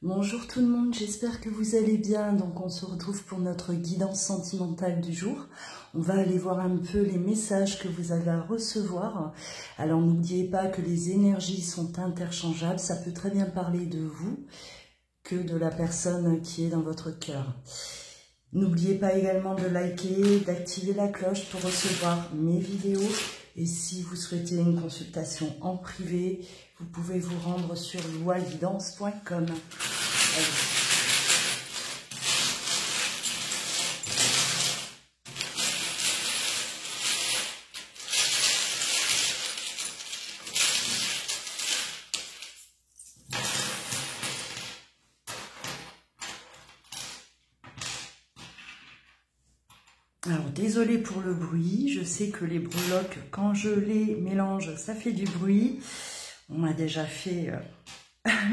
Bonjour tout le monde, j'espère que vous allez bien. Donc on se retrouve pour notre guidance sentimentale du jour. On va aller voir un peu les messages que vous avez à recevoir. Alors n'oubliez pas que les énergies sont interchangeables. Ça peut très bien parler de vous que de la personne qui est dans votre cœur. N'oubliez pas également de liker, d'activer la cloche pour recevoir mes vidéos. Et si vous souhaitez une consultation en privé, vous pouvez vous rendre sur loaguidance.com. Alors, désolé pour le bruit, je sais que les breloques, quand je les mélange, ça fait du bruit. On m'a déjà fait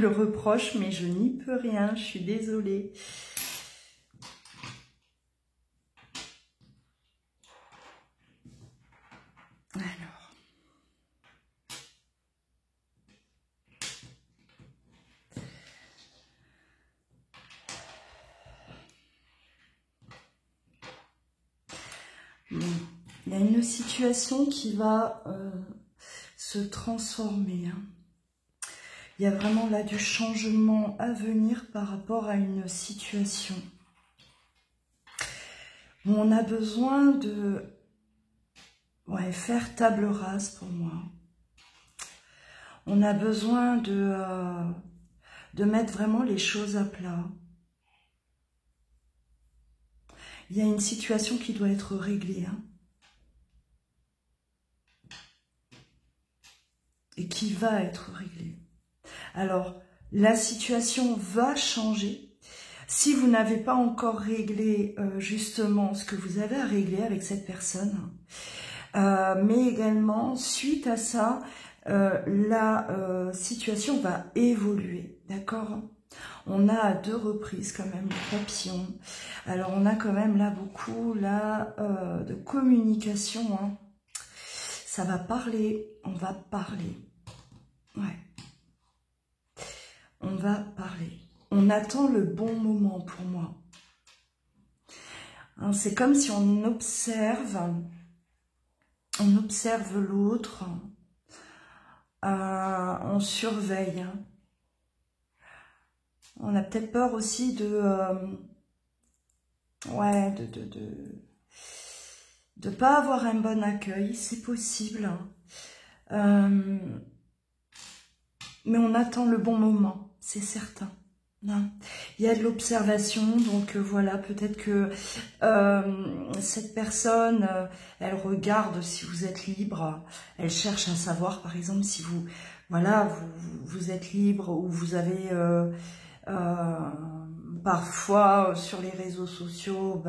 le reproche, mais je n'y peux rien, je suis désolée. Alors. Bon. Il y a une situation qui va se transformer. Il y a vraiment là du changement à venir par rapport à une situation. Où on a besoin de faire table rase pour moi. On a besoin de mettre vraiment les choses à plat. Il y a une situation qui doit être réglée. Et qui va être réglée. Alors, la situation va changer. Si vous n'avez pas encore réglé justement ce que vous avez à régler avec cette personne, mais également, suite à ça, la situation va évoluer, d'accord? On a à 2 reprises quand même le papillon. Alors, on a quand même là beaucoup là, de communication. Ça va parler, on va parler. Ouais. On va parler. On attend le bon moment pour moi. C'est comme si on observe l'autre, on surveille. On a peut-être peur aussi de pas avoir un bon accueil, c'est possible. Mais on attend le bon moment, c'est certain. Non. Il y a de l'observation, donc voilà, peut-être que cette personne, elle regarde si vous êtes libre, elle cherche à savoir, par exemple, si vous, voilà, vous êtes libre ou vous avez parfois sur les réseaux sociaux,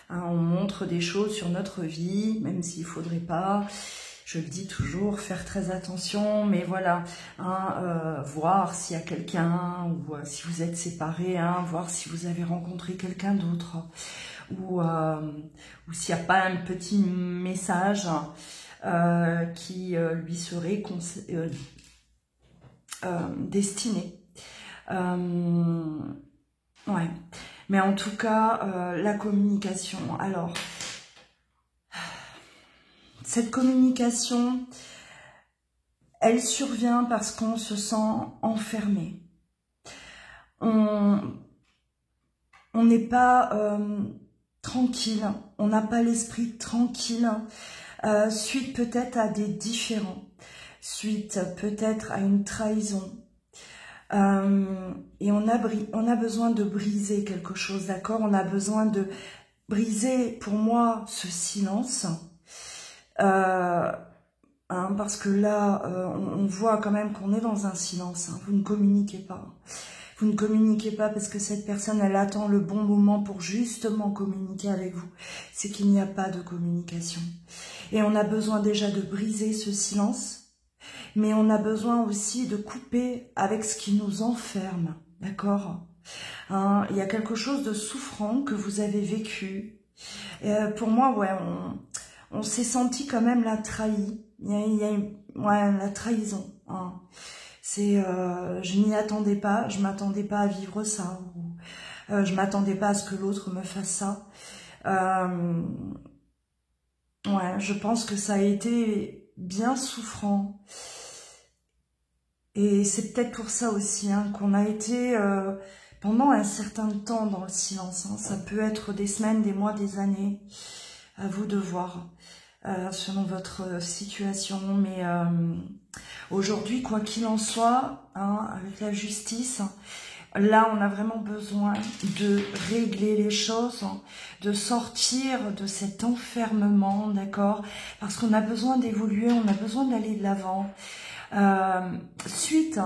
on montre des choses sur notre vie, même s'il faudrait pas. Je le dis toujours, faire très attention, mais voilà, voir s'il y a quelqu'un, ou si vous êtes séparés, voir si vous avez rencontré quelqu'un d'autre, ou s'il n'y a pas un petit message qui lui serait destiné. Ouais, mais en tout cas, la communication, alors... Cette communication, elle survient parce qu'on se sent enfermé. On n'est pas tranquille, on n'a pas l'esprit tranquille, suite peut-être à des différends, suite peut-être à une trahison. Et on a besoin de briser quelque chose, d'accord? On a besoin de briser, pour moi, ce silence. Parce que là, on voit quand même qu'on est dans un silence. Vous ne communiquez pas. Vous ne communiquez pas parce que cette personne, elle attend le bon moment pour justement communiquer avec vous. C'est qu'il n'y a pas de communication. Et on a besoin déjà de briser ce silence, mais on a besoin aussi de couper avec ce qui nous enferme. D'accord? Il y a quelque chose de souffrant que vous avez vécu. Pour moi, on s'est senti quand même la trahi. Il y a la trahison. Je m'y attendais pas, je m'attendais pas à vivre ça, ou, je m'attendais pas à ce que l'autre me fasse ça. Ouais, je pense que ça a été bien souffrant. Et c'est peut-être pour ça aussi hein, qu'on a été pendant un certain temps dans le silence. Hein. Ça peut être des semaines, des mois, des années. À vous de voir, selon votre situation. Mais aujourd'hui, quoi qu'il en soit, hein, avec la justice, là, on a vraiment besoin de régler les choses, de sortir de cet enfermement, d'accord? Parce qu'on a besoin d'évoluer, on a besoin d'aller de l'avant. Suite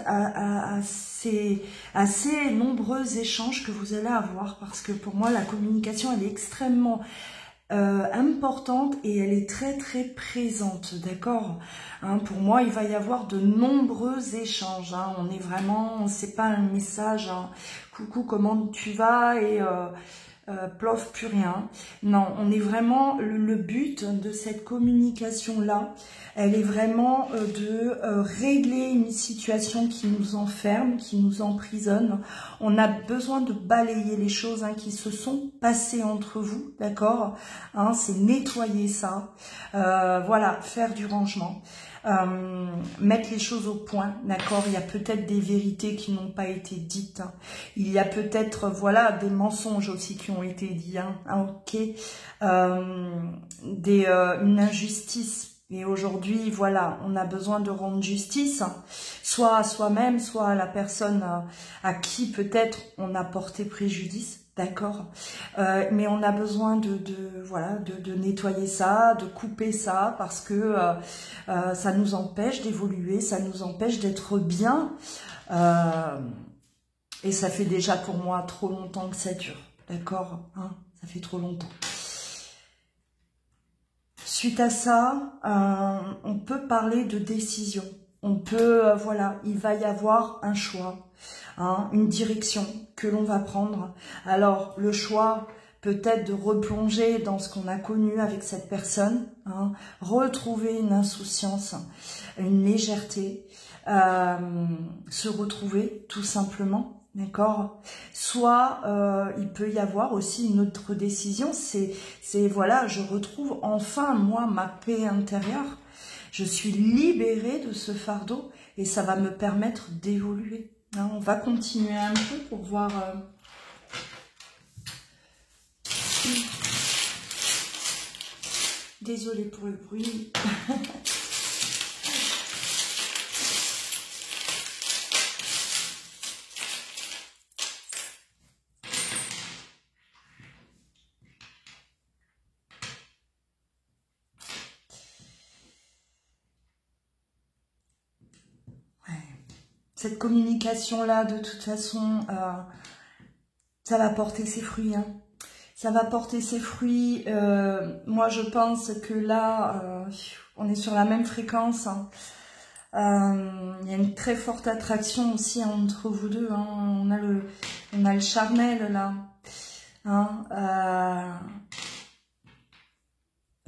à ces nombreux échanges que vous allez avoir, parce que pour moi, la communication, elle est extrêmement importante et elle est très très présente, d'accord hein, pour moi, il va y avoir de nombreux échanges. Hein, on est vraiment, c'est pas un message, hein, coucou, comment tu vas et plof, plus rien. Non, on est vraiment, le but de cette communication-là, elle est vraiment de régler une situation qui nous enferme, qui nous emprisonne. On a besoin de balayer les choses hein, qui se sont passées entre vous, d'accord hein, c'est nettoyer ça, voilà, faire du rangement. Mettre les choses au point, d'accord. Il y a peut-être des vérités qui n'ont pas été dites. Hein. Il y a peut-être, voilà, des mensonges aussi qui ont été dits. Hein. Ah, ok. Une injustice. Et aujourd'hui, voilà, on a besoin de rendre justice, hein, soit à soi-même, soit à la personne à qui peut-être on a porté préjudice. D'accord, mais on a besoin voilà de nettoyer ça, de couper ça parce que ça nous empêche d'évoluer, ça nous empêche d'être bien et ça fait déjà pour moi trop longtemps que ça dure, d'accord hein, ça fait trop longtemps. Suite à ça, on peut parler de décision. On peut, voilà, il va y avoir un choix, hein, une direction que l'on va prendre. Alors, le choix peut-être de replonger dans ce qu'on a connu avec cette personne, hein, retrouver une insouciance, une légèreté, se retrouver tout simplement. D'accord. Soit il peut y avoir aussi une autre décision, c'est voilà, je retrouve enfin moi ma paix intérieure. Je suis libérée de ce fardeau et ça va me permettre d'évoluer. Hein, on va continuer un peu pour voir. Désolée pour le bruit. Cette communication-là, de toute façon, ça va porter ses fruits. Hein. Ça va porter ses fruits. Moi, je pense que là, on est sur la même fréquence. Hein. Il y a une très forte attraction aussi entre vous deux. Hein. On a le charnel, là. Hein.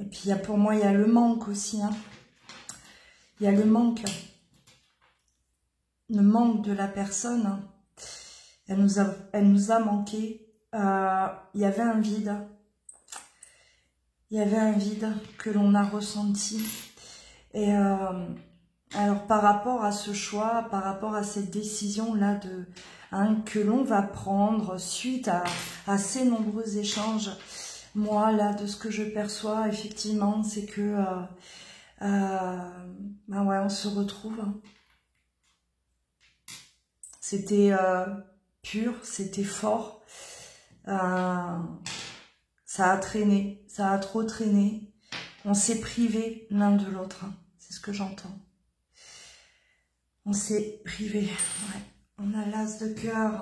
Et puis, pour moi, il y a le manque aussi. Hein. Il y a le manque. Le manque de la personne, elle nous a manqué. Il y avait un vide. Il y avait un vide que l'on a ressenti. Et alors par rapport à ce choix, par rapport à cette décision-là que l'on va prendre suite à ces nombreux échanges, moi là de ce que je perçois effectivement, c'est que ben ouais, on se retrouve. C'était pur, c'était fort. Ça a traîné, ça a trop traîné. On s'est privés l'un de l'autre. C'est ce que j'entends. On s'est privés. Ouais. On a l'as de cœur.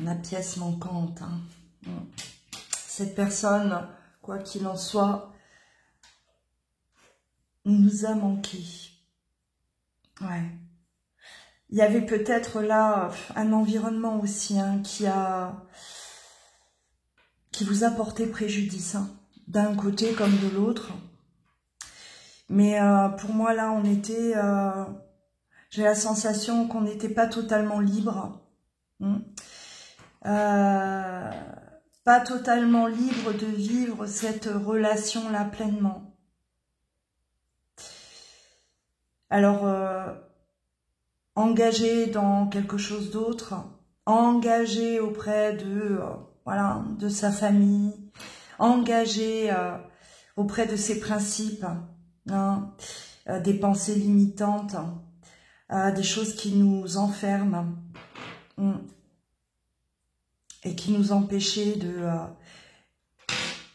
la pièce manquante. Hein. Cette personne, quoi qu'il en soit, nous a manqué. Ouais. Il y avait peut-être là un environnement aussi hein, qui vous a porté préjudice, hein, d'un côté comme de l'autre. Mais pour moi là, on était, j'ai la sensation qu'on n'était pas totalement libre. Pas totalement libre de vivre cette relation-là pleinement. Alors, engagé dans quelque chose d'autre, engagé auprès de, voilà, de sa famille, engagé auprès de ses principes, hein, des pensées limitantes, des choses qui nous enferment et qui nous empêchaient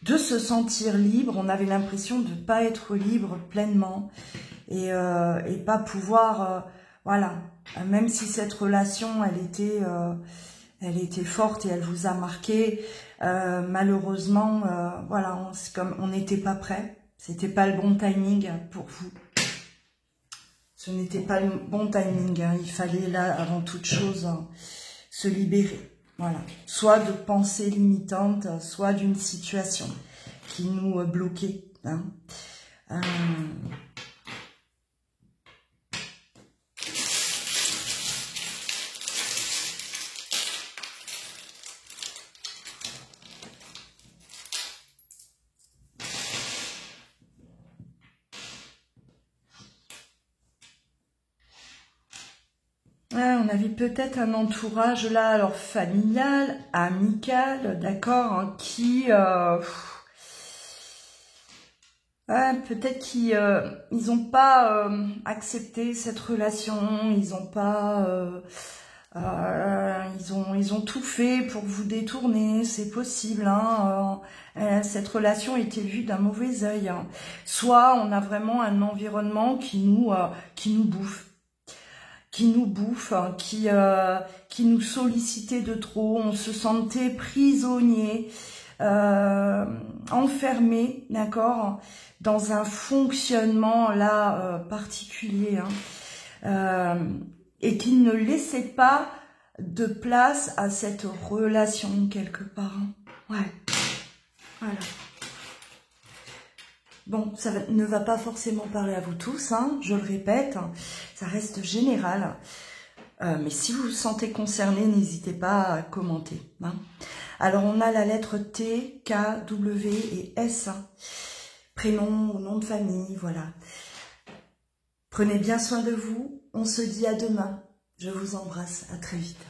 de se sentir libre. On avait l'impression de ne pas être libre pleinement et pas pouvoir, voilà, même si cette relation, elle était forte et elle vous a marqué, malheureusement, voilà, comme on n'était pas prêt, c'était pas le bon timing pour vous. Ce n'était pas le bon timing, hein. Il fallait là, avant toute chose, se libérer. Voilà, soit de pensées limitantes, soit d'une situation qui nous bloquait. Hein. On avait peut-être un entourage là, alors familial, amical, d'accord, hein, qui peut-être qu'ils n'ont pas accepté cette relation, ils n'ont pas, ils ont tout fait pour vous détourner, c'est possible. Hein, cette relation était vue d'un mauvais œil. Hein. Soit on a vraiment un environnement qui nous bouffe. Qui nous sollicitait de trop, on se sentait prisonnier, enfermé, d'accord, dans un fonctionnement là particulier, hein, et qui ne laissait pas de place à cette relation quelque part. Hein. Ouais, voilà. Bon, ça ne va pas forcément parler à vous tous, hein, je le répète, ça reste général. Mais si vous vous sentez concerné, n'hésitez pas à commenter. Hein. Alors, on a la lettre T, K, W et S. Hein. Prénom ou nom de famille, voilà. Prenez bien soin de vous. On se dit à demain. Je vous embrasse. À très vite.